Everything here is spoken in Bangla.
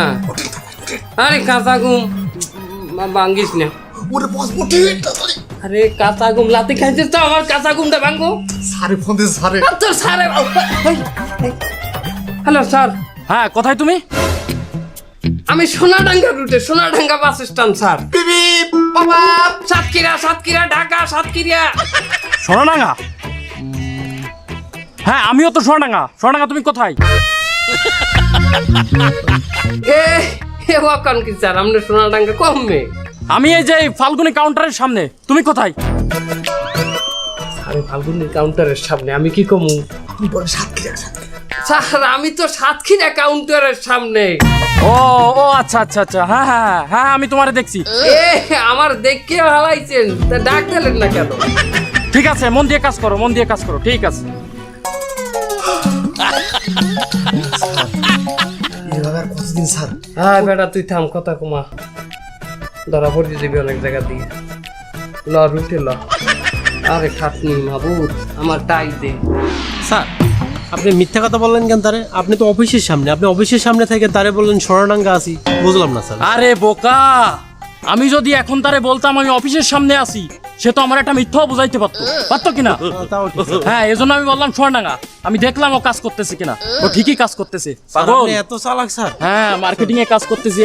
হ্যাঁ আরে কাঁচা ঘুম ভাঙ্গিস না ওরে বস বটে তাড়াতাড়ি আরে কাঁচা ঘুম লাতে খাইছিস তো আমার কাঁচা ঘুমটা ভাঙবো স্যারে ফোন দিস স্যারে তোর স্যারে হ্যালো স্যার হ্যাঁ কোথায় তুমি? আমি সোনাডাঙ্গা রুটে সোনাডাঙ্গা বাস স্ট্যান্ড স্যার বিবি বাবা সাতক্ষীরা ঢাকা সাতক্ষীরা সোনাডাঙ্গা? হ্যাঁ আমিও তো সোনাডাঙ্গা তুমি কোথায়? এ ওয়াকান কি স্যার আমরা সোনাডাঙ্গা কমবে আমি এই যে ফাল্গুনি কাউন্টারের সামনে, তুমি কোথায়? আরে ফাল্গুনি কাউন্টারের সামনে আমি কি কমু তুমি বলে সাতক্ষীরা স্যার আমি তো সাতক্ষীরা কাউন্টারের সামনে ও ও আচ্ছা আচ্ছা আচ্ছা হ্যাঁ হ্যাঁ হ্যাঁ হ্যাঁ আমি তোমারে দেখছি। এ আমার দেখকে হালাইছেন তা ডাক দিলেন না কেন ঠিক আছে মন দিয়ে কাজ করো ঠিক আছে। এভাবে আর কতদিন স্যার হ্যাঁ বেটা তুই থাম কথা কমা ধরা পড়ে যাবি অনেক জায়গা দিয়ে ল রুটে ল আরে খাটনি মাবুদ আমার টাই দে স্যার আপনি মিথ্যা কথা বললেন কেন তারে? আপনি তো অফিসের সামনে, আপনি অফিসের সামনে থেকে তারে বললেন সোনাডাঙ্গা আছি, বুঝলাম না স্যার। আরে বোকা, আমি যদি এখন তারে বলতাম আমি অফিসের সামনে আছি, সে তো আমার একটা মিথ্যাও বুঝাইতে পারতো কিনা? তাও ঠিক স্যার। হ্যাঁ এজন্য আমি বললাম সোনাডাঙ্গা। আমি দেখলাম ও কাজ করতেছে কিনা, ও ঠিকই কাজ করতেছে। স্যার, পাগল, আপনি এত চালাক স্যার। হ্যাঁ মার্কেটিং এ কাজ করতেছে।